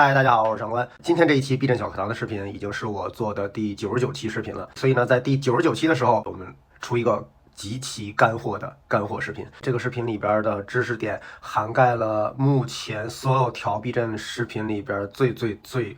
嗨，大家好，我是上官。今天这一期避震小课堂的视频已经是我做的第99期视频了，所以呢，在第99期的时候，我们出一个极其干货的干货视频。这个视频里边的知识点涵盖了目前所有调避震视频里边最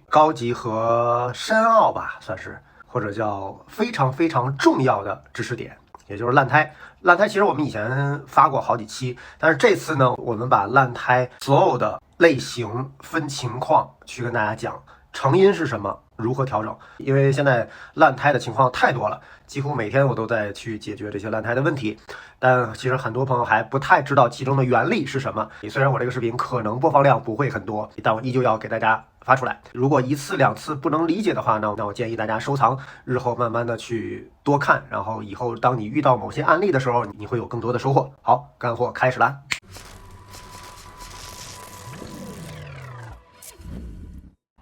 高级和深奥吧，算是或者叫非常重要的知识点，也就是烂胎。烂胎其实我们以前发过好几期，但是这次呢，我们把烂胎所有的类型分情况去跟大家讲成因是什么，如何调整。因为现在烂胎的情况太多了，几乎每天我都在去解决这些烂胎的问题，但其实很多朋友还不太知道其中的原理是什么。虽然我这个视频可能播放量不会很多，但我依旧要给大家发出来。如果一次两次不能理解的话呢，那我建议大家收藏，日后慢慢的去多看，然后以后当你遇到某些案例的时候，你会有更多的收获。好，干货开始啦。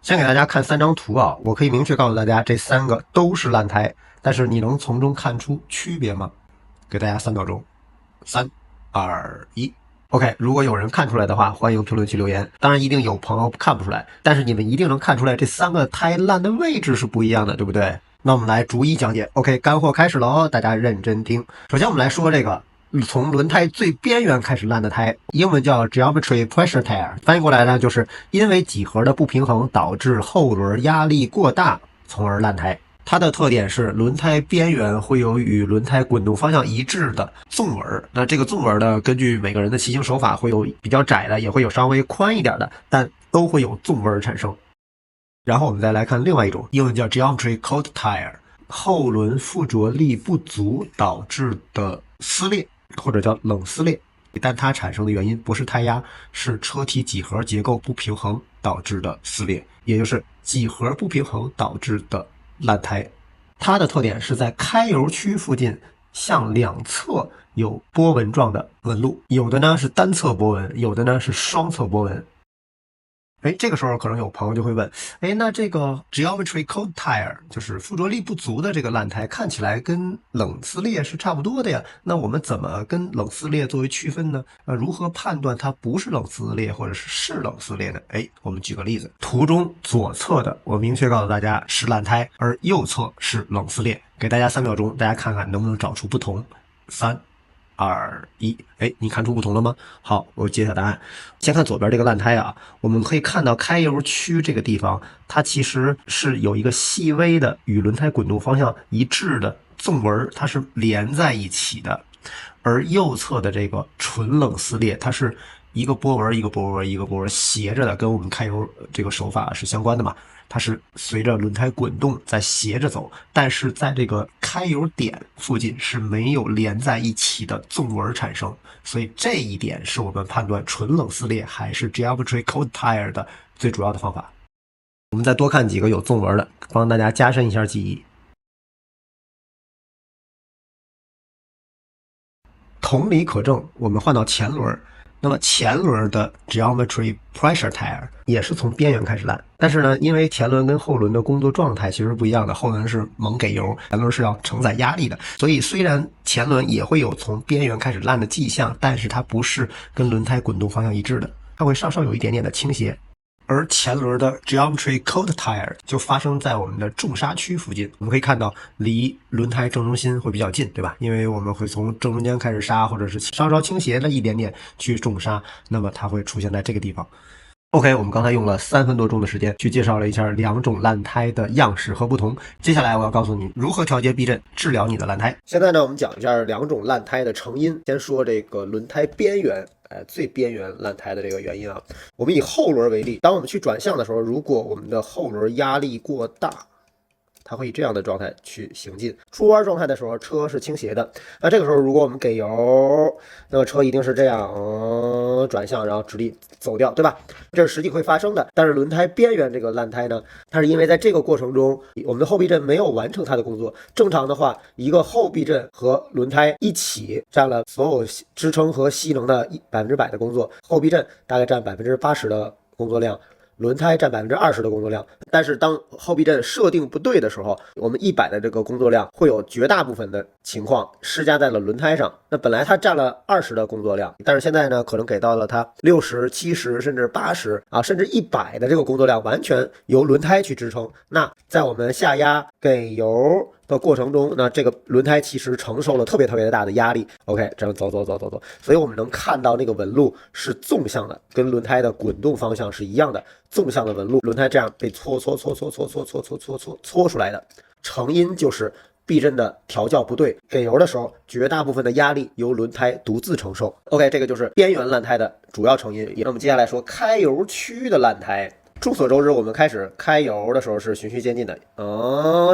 先给大家看3张图啊，我可以明确告诉大家，这3个都是烂胎，但是你能从中看出区别吗？给大家3秒钟，3、2、1。OK， 如果有人看出来的话，欢迎评论区留言。当然，一定有朋友看不出来，但是你们一定能看出来，这3个胎烂的位置是不一样的，对不对？那我们来逐一讲解。OK， 干货开始了哦，大家认真听。首先，我们来说这个从轮胎最边缘开始烂的胎，英文叫 Geometry Pressure Tire， 翻译过来呢，就是因为几何的不平衡导致后轮压力过大，从而烂胎。它的特点是轮胎边缘会有与轮胎滚动方向一致的纵纹，那这个纵纹呢，根据每个人的骑行手法会有比较窄的，也会有稍微宽一点的，但都会有纵纹产生。然后我们再来看另外一种，英文叫 Geometry Cold Tire， 后轮附着力不足导致的撕裂，或者叫冷撕裂，但它产生的原因不是胎压，是车体几何结构不平衡导致的撕裂，也就是几何不平衡导致的烂胎。它的特点是在开油区附近向两侧有波纹状的纹路，有的呢是单侧波纹，有的呢是双侧波纹。这个时候可能有朋友就会问，那这个 Geometry Cold Tire 就是附着力不足的这个烂胎，看起来跟冷撕裂是差不多的呀，那我们怎么跟冷撕裂作为区分呢？如何判断它不是冷撕裂或者是冷撕裂呢？我们举个例子，图中左侧的我明确告诉大家是烂胎，而右侧是冷撕裂，给大家3秒钟，大家看看能不能找出不同。3、2、1，你看出不同了吗？好，我揭晓答案。先看左边这个烂胎啊，我们可以看到开油区这个地方，它其实是有一个细微的与轮胎滚动方向一致的纵纹，它是连在一起的。而右侧的这个纯冷撕裂，它是一个波纹一个波纹一个波纹斜着的，跟我们开油这个手法是相关的嘛。它是随着轮胎滚动在斜着走，但是在这个开油点附近是没有连在一起的纵纹产生，所以这一点是我们判断纯冷撕裂还是 Geometry Cold Tire 的最主要的方法。我们再多看几个有纵纹的，帮大家加深一下记忆。同理可证，我们换到前轮，那么前轮的 Geometry Pressure Tire 也是从边缘开始烂，但是呢，因为前轮跟后轮的工作状态其实不一样的，后轮是猛给油，前轮是要承载压力的，所以虽然前轮也会有从边缘开始烂的迹象，但是它不是跟轮胎滚动方向一致的，它会稍稍有一点点的倾斜。而前轮的 Geometry Cold Tire 就发生在我们的重刹区附近，我们可以看到离轮胎正中心会比较近，对吧？因为我们会从正中间开始刹，或者是稍稍倾斜了一点点去重刹，那么它会出现在这个地方。OK， 我们刚才用了3分多钟的时间去介绍了一下2种烂胎的样式和不同。接下来我要告诉你如何调节避震，治疗你的烂胎。现在呢，我们讲一下2种烂胎的成因。先说这个轮胎边缘，最边缘烂胎的这个原因啊。我们以后轮为例，当我们去转向的时候，如果我们的后轮压力过大，它会以这样的状态去行进。出弯状态的时候，车是倾斜的。那这个时候，如果我们给油，那么车一定是这样，转向，然后直立走掉，对吧？这是实际会发生的。但是轮胎边缘这个烂胎呢，它是因为在这个过程中，我们的后避震没有完成它的工作。正常的话，一个后避震和轮胎一起占了所有支撑和吸能的100%的工作，后避震大概占80%的工作量。轮胎占20%的工作量，但是当后避震设定不对的时候，我们100的这个工作量会有绝大部分的情况施加在了轮胎上。那本来它占了20的工作量，但是现在呢，可能给到了它60、70甚至80啊，甚至100的这个工作量，完全由轮胎去支撑。那在我们下压给油的过程中，那这个轮胎其实承受了特别大的压力。OK， 这样走，所以我们能看到那个纹路是纵向的，跟轮胎的滚动方向是一样的，纵向的纹路，轮胎这样被搓出来的，成因就是避震的调教不对，给油的时候绝大部分的压力由轮胎独自承受。OK， 这个就是边缘烂胎的主要成因。那么接下来说开油区的烂胎。众所周知，我们开始开油的时候是循序渐进的，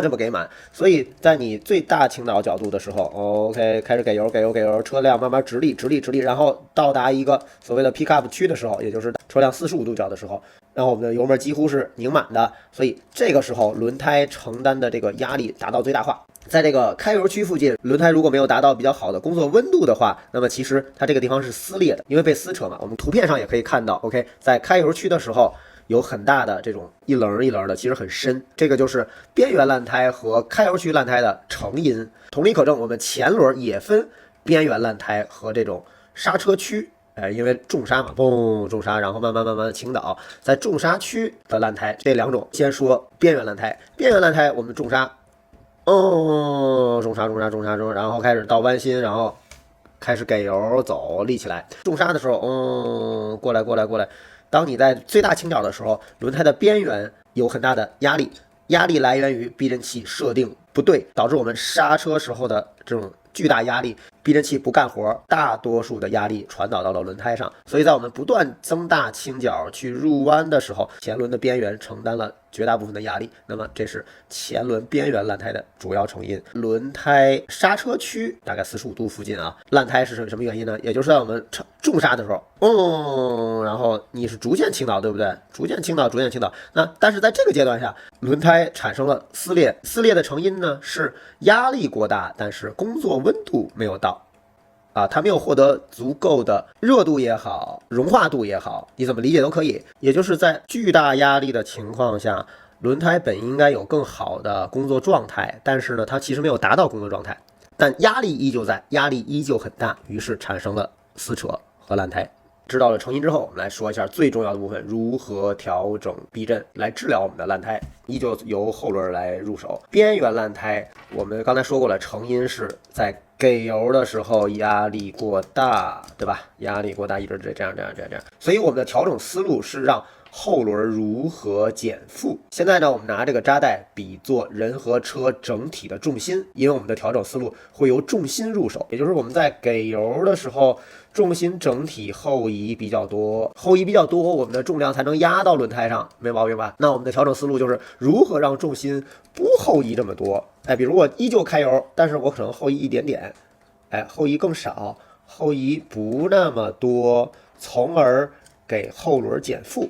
这么给满，所以在你最大倾倒角度的时候 ，OK， 开始给油，车辆慢慢直立，然后到达一个所谓的 pick up 区的时候，也就是车辆45度角的时候，然后我们的油门几乎是拧满的，所以这个时候轮胎承担的这个压力达到最大化。在这个开油区附近，轮胎如果没有达到比较好的工作温度的话，那么其实它这个地方是撕裂的，因为被撕扯嘛。我们图片上也可以看到 ，OK， 在开油区的时候。有很大的这种一棱的，其实很深，这个就是边缘烂胎和开油区烂胎的成因。同理可证，我们前轮也分边缘烂胎和这种刹车区，因为重刹嘛，嘣，重刹，然后慢慢倾倒，在重刹区的烂胎这两种。先说边缘烂胎，边缘烂胎我们重刹，重刹，然后开始到弯心，然后开始给油走，立起来。重刹的时候，过来。当你在最大倾角的时候，轮胎的边缘有很大的压力，压力来源于避震器设定不对，导致我们刹车时候的这种巨大压力，避震器不干活，大多数的压力传导到了轮胎上。所以在我们不断增大倾角去入弯的时候，前轮的边缘承担了绝大部分的压力，那么这是前轮边缘烂胎的主要成因。轮胎刹车区大概45度附近啊，烂胎是什么原因呢？也就是在我们重刹的时候，然后你是逐渐倾倒，对不对？逐渐倾倒。那但是在这个阶段下，轮胎产生了撕裂，撕裂的成因呢是压力过大，但是工作温度没有到。它没有获得足够的热度也好，融化度也好，你怎么理解都可以。也就是在巨大压力的情况下，轮胎本应该有更好的工作状态，但是呢，它其实没有达到工作状态，但压力依旧在，压力依旧很大，于是产生了撕扯和烂胎。知道了成因之后，我们来说一下最重要的部分，如何调整避震来治疗我们的烂胎，依旧由后轮来入手。边缘烂胎我们刚才说过了，成因是在给油的时候压力过大，对吧？压力过大，一直这样。所以我们的调整思路是让后轮如何减负。现在呢，我们拿这个扎带比作人和车整体的重心，因为我们的调整思路会由重心入手，也就是我们在给油的时候，重心整体后移比较多，我们的重量才能压到轮胎上，没毛病吧？那我们的调整思路就是如何让重心不后移这么多。比如我依旧开油，但是我可能后移一点点，后移更少，后移不那么多，从而给后轮减负。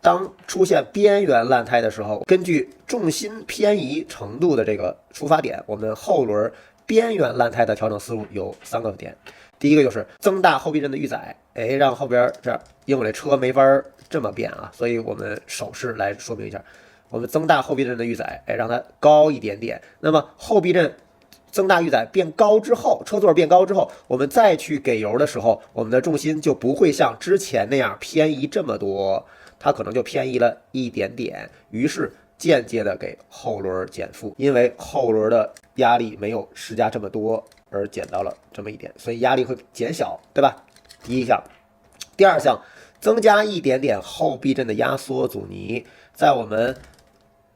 当出现边缘烂胎的时候，根据重心偏移程度的这个出发点，我们后轮边缘烂胎的调整思路有3个点。第一个就是增大后避震的预载，让后边这样，因为我这车没法这么变啊，所以我们手势来说明一下，我们增大后避震的预载，让它高一点点。那么后避震增大预载变高之后，车座变高之后，我们再去给油的时候，我们的重心就不会像之前那样偏移这么多，它可能就偏移了一点点，于是间接的给后轮减负，因为后轮的压力没有施加这么多，而减到了这么一点，所以压力会减小，对吧？第一项。第二项，增加一点点后避震的压缩阻尼，在我们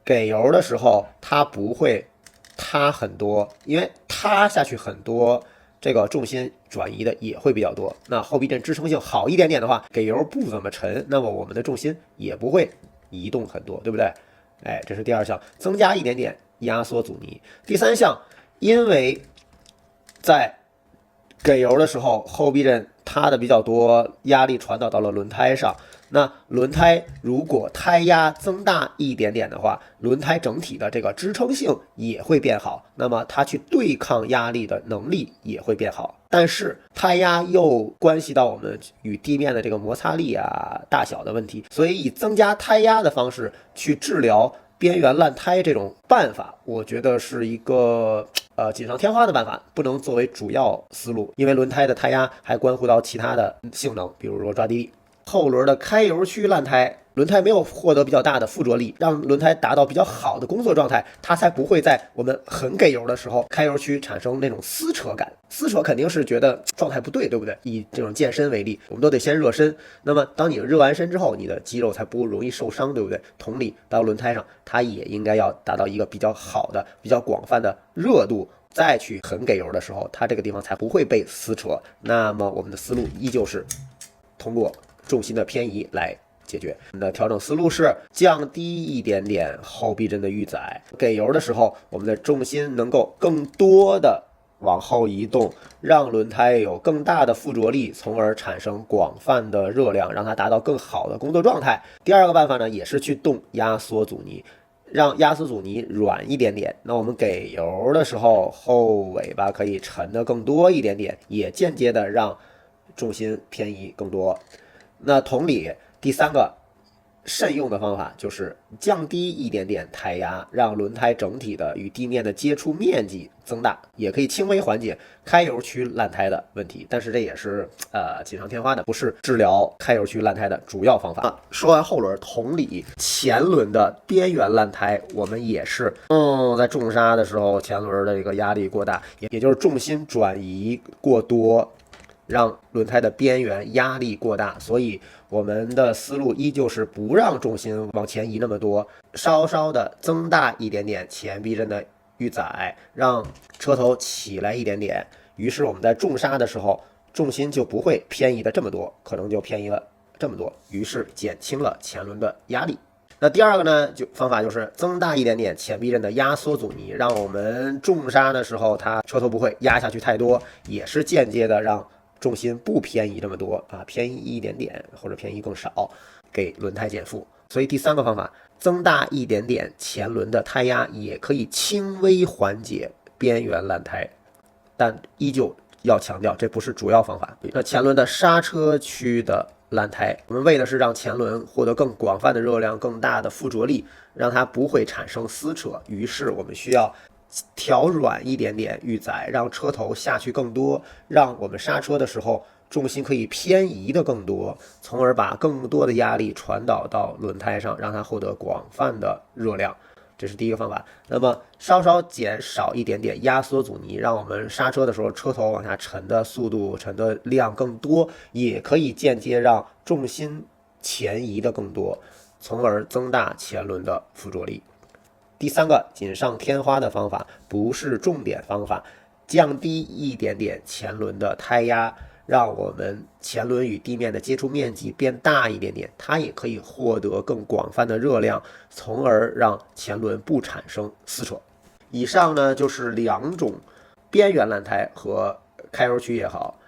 给油的时候，它不会塌很多，因为塌下去很多，这个重心转移的也会比较多。那后避震支撑性好一点点的话，给油不怎么沉，那么我们的重心也不会移动很多，对不对？这是第二项，增加一点点压缩阻尼。第三项，因为在给油的时候，后避震塌的比较多，压力传导到了轮胎上，那轮胎如果胎压增大一点点的话，轮胎整体的这个支撑性也会变好，那么它去对抗压力的能力也会变好。但是胎压又关系到我们与地面的这个摩擦力啊、大小的问题，所以以增加胎压的方式去治疗边缘烂胎这种办法，我觉得是一个锦上添花的办法，不能作为主要思路，因为轮胎的胎压还关乎到其他的性能，比如说抓地力。后轮的开油区烂胎，轮胎没有获得比较大的附着力，让轮胎达到比较好的工作状态，它才不会在我们很给油的时候，开油区产生那种撕扯感。撕扯肯定是觉得状态不对，对不对？以这种健身为例，我们都得先热身。那么当你热完身之后，你的肌肉才不容易受伤，对不对？同理，到轮胎上，它也应该要达到一个比较好的、比较广泛的热度。再去很给油的时候，它这个地方才不会被撕扯。那么我们的思路依旧是通过重心的偏移来解决。我们的调整思路是降低一点点后避震的预载，给油的时候，我们的重心能够更多的往后移动，让轮胎有更大的附着力，从而产生广泛的热量，让它达到更好的工作状态。第二个办法呢，也是去动压缩阻尼，让压缩阻尼软一点点。那我们给油的时候，后尾巴可以沉得更多一点点，也间接的让重心偏移更多。那同理，第三个慎用的方法就是降低一点点胎压，让轮胎整体的与地面的接触面积增大，也可以轻微缓解开油区烂胎的问题。但是这也是锦上添花的，不是治疗开油区烂胎的主要方法。说完后轮，同理，前轮的边缘烂胎，我们也是在重刹的时候，前轮的这个压力过大，也就是重心转移过多，让轮胎的边缘压力过大，所以我们的思路依旧是不让重心往前移那么多，稍稍的增大一点点前避震的预载，让车头起来一点点，于是我们在重刹的时候，重心就不会偏移的这么多，可能就偏移了这么多，于是减轻了前轮的压力。那第二个呢，方法就是增大一点点前避震的压缩阻尼，让我们重刹的时候，它车头不会压下去太多，也是间接的让重心不偏移这么多偏移一点点或者偏移更少，给轮胎减负。所以第三个方法，增大一点点前轮的胎压，也可以轻微缓解边缘烂胎，但依旧要强调，这不是主要方法。那前轮的刹车区的烂胎，我们为的是让前轮获得更广泛的热量、更大的附着力，让它不会产生撕扯，于是我们需要调软一点点预载，让车头下去更多，让我们刹车的时候重心可以偏移的更多，从而把更多的压力传导到轮胎上，让它获得广泛的热量。这是第一个方法。那么稍稍减少一点点压缩阻尼，让我们刹车的时候车头往下沉的速度、沉的量更多，也可以间接让重心前移的更多，从而增大前轮的附着力。第三个锦上添花的方法，不是重点方法，降低一点点前轮的胎压，让我们前轮与地面的接触面积变大一点点，它也可以获得更广泛的热量，从而让前轮不产生撕扯。以上呢就是两种边缘烂胎和开油区也好，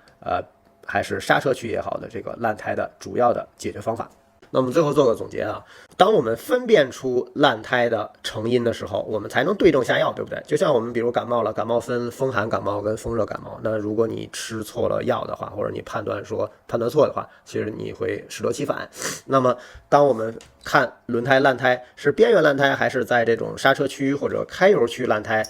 还是刹车区也好的这个烂胎的主要的解决方法。那我们最后做个总结当我们分辨出烂胎的成因的时候，我们才能对症下药，对不对？就像我们比如感冒了，感冒分风寒感冒跟风热感冒，那如果你吃错了药的话，或者你判断错的话，其实你会适得其反。那么当我们看轮胎烂胎是边缘烂胎还是在这种刹车区或者开油区烂胎，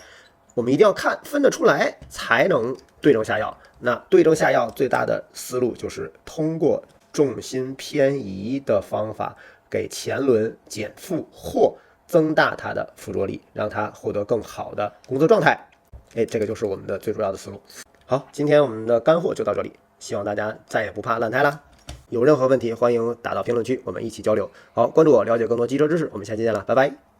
我们一定要分得出来，才能对症下药。那对症下药最大的思路就是通过重心偏移的方法给前轮减负或增大它的附着力，让它获得更好的工作状态。这个就是我们的最主要的思路。好，今天我们的干货就到这里，希望大家再也不怕烂胎啦。有任何问题欢迎打到评论区，我们一起交流。好，关注我，了解更多机车知识，我们下期见了，拜拜。